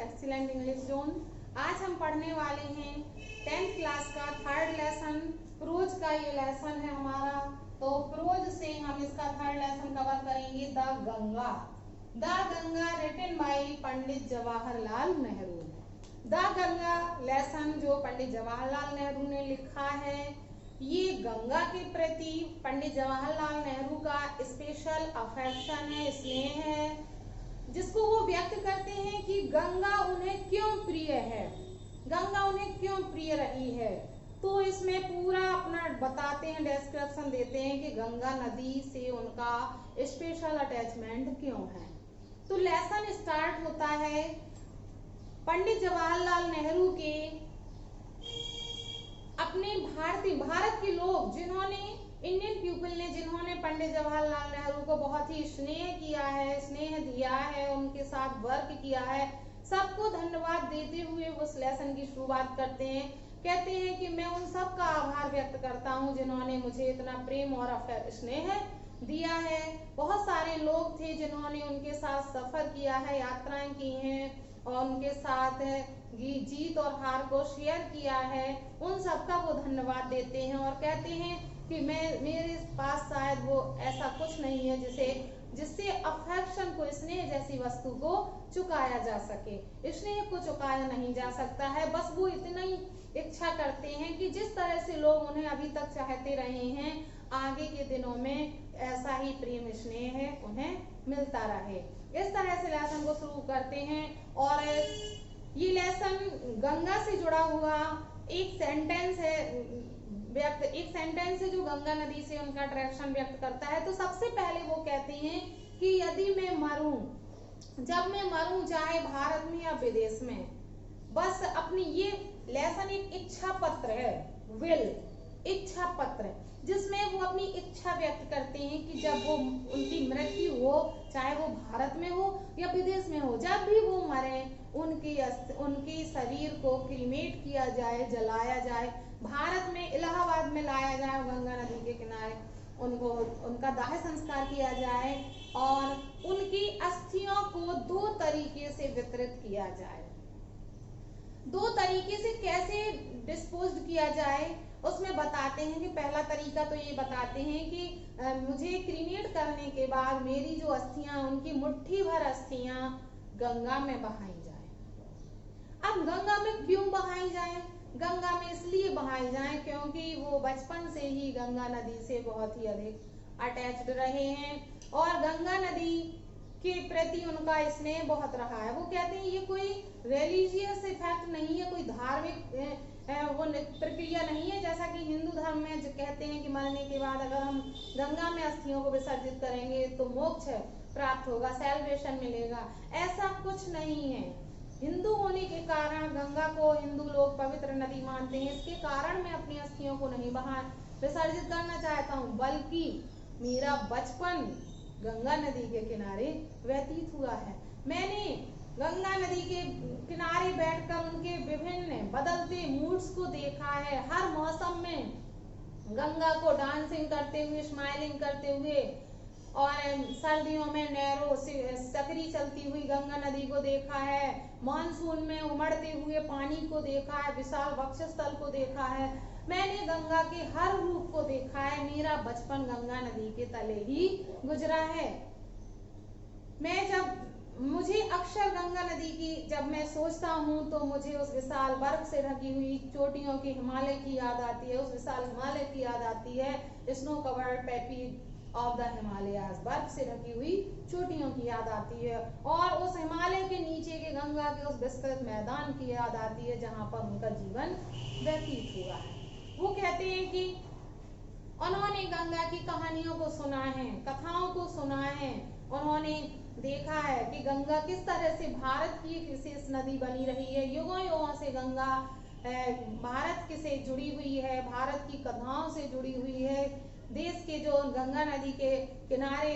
Excellent English zone. आज हम पढ़ने वाले हैं 10th क्लास का थर्ड लेसन, प्रोज का ये लेसन है हमारा। तो प्रोज से हम इसका थर्ड लेसन कवर करेंगे, the Ganga. The Ganga written by Pandit Jawaharlal Nehru. The Ganga lesson जो पंडित जवाहरलाल नेहरू ने लिखा है, ये गंगा के प्रति पंडित जवाहरलाल नेहरू का स्पेशल अफेक्शन है, स्नेह है, जिसको वो व्यक्त करते हैं कि गंगा उन्हें क्यों प्रिय है, गंगा उन्हें क्यों प्रिय रही है। तो इसमें पूरा अपना बताते हैं, डिस्क्रिप्शन देते हैं कि गंगा नदी से उनका स्पेशल अटैचमेंट क्यों है। तो लेसन स्टार्ट होता है पंडित जवाहरलाल नेहरू के अपने भारत के लोग जिन्होंने, इंडियन पीपल ने जिन्होंने पंडित जवाहरलाल नेहरू को बहुत ही स्नेह किया है, स्नेह दिया है, उनके साथ वर्क किया है, सबको धन्यवाद देते हुए उस लेसन की शुरुआत करते हैं। कहते हैं कि मैं उन सब का आभार व्यक्त करता हूँ जिन्होंने मुझे इतना प्रेम और स्नेह दिया है। बहुत सारे लोग थे जिन्होंने उनके साथ सफर किया है, यात्राएं की हैं और उनके साथ जीत और हार को शेयर किया है। उन सबका वो धन्यवाद देते हैं और कहते हैं कि मेरे पास शायद वो ऐसा कुछ नहीं है जिससे अफेक्शन को, स्नेह जैसी वस्तु को चुकाया जा सके। स्नेह को चुकाया नहीं जा सकता है, बस वो इतना ही इच्छा करते हैं कि जिस तरह से लोग उन्हें अभी तक चाहते रहे हैं, आगे के दिनों में ऐसा ही प्रेम स्नेह है उन्हें मिलता रहे। इस तरह से लेसन को शुरू करते हैं और ये लेसन गंगा से जुड़ा हुआ एक सेंटेंस है, एक सेंटेंस है जो गंगा नदी से उनका अट्रैक्शन व्यक्त करता है। तो सबसे पहले वो कहते हैं कि यदि मैं मरूं, जब मैं मरूं, चाहे भारत में या विदेश में, बस अपनी, ये लेसन एक इच्छा पत्र है, विल, इच्छा पत्र, जिसमें वो अपनी इच्छा व्यक्त करते हैं कि जब वो उनकी मृत्यु हो, चाहे वो भारत में हो या विदेश में हो, जब भी वो मरे उनके शरीर को क्रीमेट किया जाए, जलाया जाए, भारत में इलाहाबाद में लाया जाए, गंगा नदी के किनारे उनका दाह संस्कार किया जाए और उनकी अस्थियों को 2 तरीके से वितरित किया जाए। 2 तरीके से कैसे डिस्पोज किया जाए उसमें बताते हैं कि पहला तरीका तो ये बताते हैं कि मुझे क्रीमेट करने के बाद मेरी जो अस्थियां, उनकी मुट्ठी भर अस्थियां गंगा में बहाई जाए। अब गंगा में क्यों बहाई जाए? गंगा में इसलिए बहाई जाए क्योंकि वो बचपन से ही गंगा नदी से बहुत ही अधिक अटैच्ड रहे हैं और गंगा नदी के प्रति उनका स्नेह बहुत रहा है। वो कहते हैं ये कोई रिलीजियस इफेक्ट नहीं है, कोई धार्मिक वो प्रक्रिया नहीं है, जैसा कि हिंदू धर्म में जो कहते हैं कि मरने के बाद अगर हम गंगा में अस्थियों को विसर्जित करेंगे तो मोक्ष प्राप्त होगा, सेल्वेशन मिलेगा। ऐसा कुछ नहीं है। हिंदू होने के कारण गंगा को हिंदू लोग पवित्र नदी मानते हैं, इसके कारण मैं अपनी अस्थियों को नहीं विसर्जित करना चाहता हूँ, बल्कि मेरा बचपन गंगा नदी के किनारे व्यतीत हुआ है। मैंने गंगा नदी के किनारे बैठकर उनके विभिन्न बदलते मूड्स को देखा है। हर मौसम में गंगा को डांसिंग करते हुए, स्माइलिंग करते हुए, और सर्दियों में नहरों से सकरी चलती हुई गंगा नदी को देखा है। मानसून में उमड़ते हुए पानी को देखा है, विशाल वक्षस्थल को देखा है। मैंने गंगा के हर रूप को देखा है। मेरा बचपन गंगा नदी के तले ही गुजरा है। मुझे अक्सर गंगा नदी की जब मैं सोचता हूँ तो मुझे उस विशाल बर्फ से ढकी हुई चोटियों की हिमालय की याद आती है, उस विशाल हिमालय की याद आती है, snow covered poppies of the Himalayas, बर्फ से ढकी हुई चोटियों की याद आती है और उस हिमालय के नीचे के गंगा के उस विस्तृत मैदान की याद आती है जहाँ पर उनका जीवन व्यतीत हुआ है। वो कहते हैं कि उन्होंने गंगा की कहानियों को सुना है, कथाओं को सुना है, उन्होंने देखा है कि गंगा किस तरह से भारत की एक विशेष नदी बनी रही है। युगों युगों से गंगा भारत से जुड़ी हुई है, भारत की कथाओं से जुड़ी हुई है। देश के जो गंगा नदी के किनारे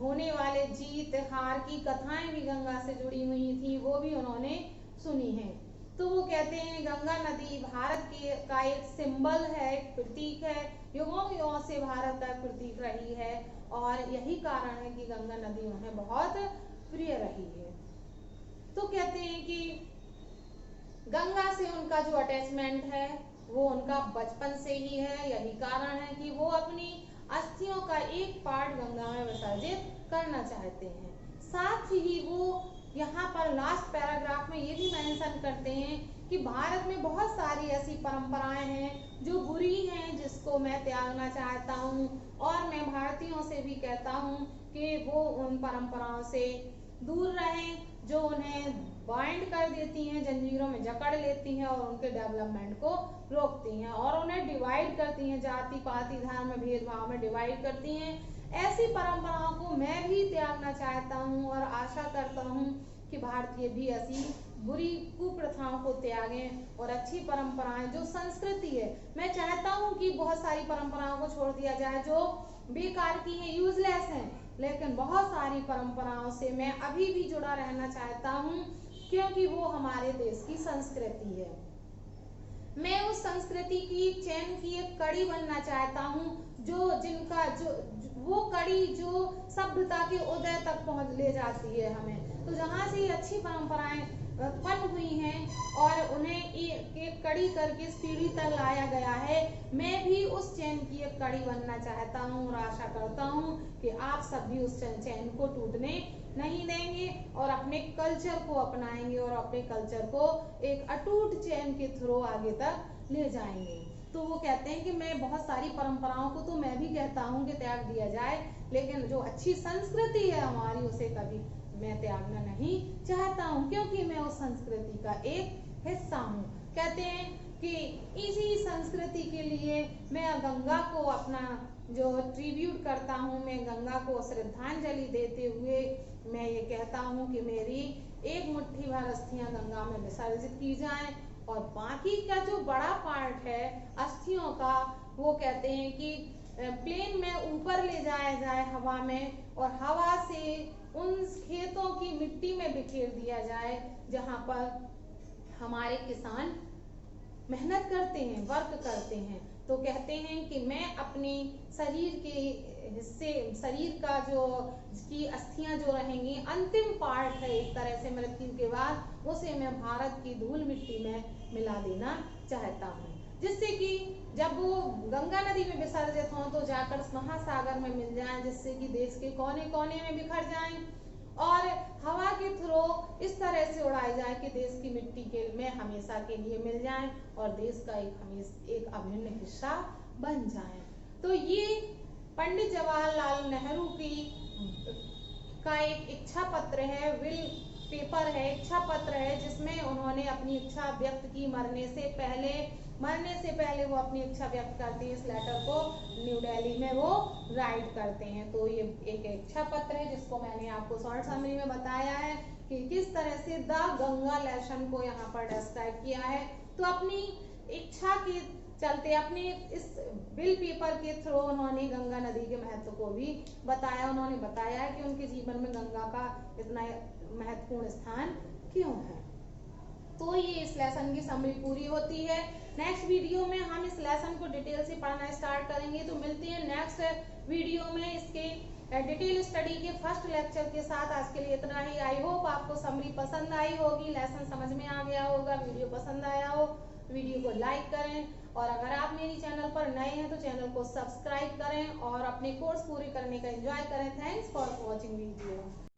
होने वाले जीत हार की कथाएं भी गंगा से जुड़ी हुई थी, वो भी उन्होंने सुनी है। तो वो कहते हैं गंगा नदी भारत का एक सिंबल है, एक प्रतीक है, युगों युगों से भारत का प्रतीक रही है और यही कारण है कि गंगा नदी उन्हें बहुत प्रिय रही है। तो कहते हैं कि गंगा से उनका जो अटैचमेंट है वो उनका बचपन से ही है। यही कारण है कि वो अपनी अस्थियों का एक पार्ट गंगा में विसर्जित करना चाहते हैं। साथ ही वो यहाँ पर लास्ट पैराग्राफ में ये भी मेंशन करते हैं कि भारत में बहुत सारी ऐसी परंपराएं हैं जो बुरी हैं, जिसको मैं त्यागना चाहता हूँ। और मैं भारतीयों से भी कहता हूँ कि वो उन परंपराओं से दूर रहें जो उन्हें बाइंड कर देती हैं, जंजीरों में जकड़ लेती हैं और उनके डेवलपमेंट को रोकती हैं और उन्हें डिवाइड करती हैं, जाति पाति धर्म भेदभाव में डिवाइड करती हैं। ऐसी परंपराओं को मैं भी त्यागना चाहता हूँ और आशा करता हूँ कि भारतीय भी ऐसी बुरी कुप्रथाओं को त्यागें और अच्छी परंपराएं जो संस्कृति है, मैं चाहता हूँ कि बहुत सारी परंपराओं को छोड़ दिया जाए जो बेकार की हैं, यूजलेस हैं, लेकिन बहुत सारी परंपराओं से मैं अभी भी जुड़ा रहना चाहता हूँ क्योंकि वो हमारे देश की संस्कृति है। मैं उस संस्कृति की चैन की एक कड़ी बनना चाहता हूँ जो वो कड़ी जो सभ्यता के उदय तक पहुँच ले जाती है हमें। तो जहाँ से अच्छी परंपराएं उत्पन्न हुई हैं और उन्हें एक कड़ी करके इस पीढ़ी तक लाया गया है, मैं भी उस चैन की एक कड़ी बनना चाहता हूँ और आशा करता हूँ कि आप सब भी उस चैन को टूटने नहीं देंगे और अपने कल्चर को अपनाएंगे और अपने कल्चर को एक अटूट चैन के थ्रू आगे तक ले जाएंगे। तो वो कहते हैं कि मैं बहुत सारी परंपराओं को तो मैं भी कहता हूँ कि त्याग दिया जाए, लेकिन जो अच्छी संस्कृति है हमारी उसे कभी मैं त्यागना नहीं चाहता हूँ क्योंकि मैं उस संस्कृति का एक हिस्सा हूँ। कहते हैं कि इसी संस्कृति के लिए मैं गंगा को अपना जो ट्रिब्यूट करता हूँ, मैं गंगा को श्रद्धांजलि देते हुए मैं ये कहता हूँ कि मेरी एक मुट्ठी भर अस्थियां गंगा में विसर्जित की जाएं और बाकी का जो बड़ा पार्ट है अस्थियों का, वो कहते हैं कि प्लेन में ऊपर ले जाया जाए हवा में और हवा से उन खेतों की मिट्टी में बिखेर दिया जाए जहां पर हमारे किसान मेहनत करते हैं, वर्क करते हैं। तो कहते हैं कि मैं अपनी शरीर के हिस्से, शरीर का जो की अस्थियां जो रहेंगी, अंतिम पार्ट है एक तरह से मृत्यु के बाद, उसे मैं भारत की धूल मिट्टी में मिला देना चाहता हूँ, जिससे कि जब वो गंगा नदी में विसर्जित हों तो जाकर महासागर में मिल जाएं, जिससे कि देश के कोने कोने में बिखर जाएं और हवा के थ्रू इस तरह से उड़ाई जाए कि देश की मिट्टी के में हमेशा के लिए मिल जाएं और देश का एक अभिन्न हिस्सा बन जाएं। तो ये पंडित जवाहरलाल नेहरू का एक इच्छा पत्र है, विल पेपर है, इच्छा पत्र है, जिसमें उन्होंने अपनी इच्छा व्यक्त की। मरने से पहले वो अपनी इच्छा व्यक्त करते हैं। इस लेटर को न्यू दिल्ली में वो राइट करते हैं। तो ये एक इच्छा पत्र है जिसको मैंने आपको शॉर्ट समरी में बताया है कि किस तरह से द गंगा लेसन को यहाँ पर डिस्क्राइब किया है। तो अपनी इच्छा के चलते अपने इस बिल पेपर के थ्रू उन्होंने गंगा नदी के महत्व को भी बताया। उन्होंने बताया कि उनके जीवन में गंगा का इतना महत्वपूर्ण स्थान क्यों है। तो ये इस लेसन की समरी पूरी होती है। नेक्स्ट वीडियो में हम इस लेसन को डिटेल से पढ़ना स्टार्ट करेंगे। तो मिलते हैं नेक्स्ट वीडियो में इसके डिटेल स्टडी के फर्स्ट लेक्चर के साथ। आज के लिए इतना ही। आई होप आपको समरी पसंद आई होगी, लेसन समझ में आ गया होगा, वीडियो पसंद आया हो। वीडियो को लाइक करें और अगर आप मेरी चैनल पर नए हैं तो चैनल को सब्सक्राइब करें और अपने कोर्स पूरे करने का एंजॉय करें। Thanks for watching video.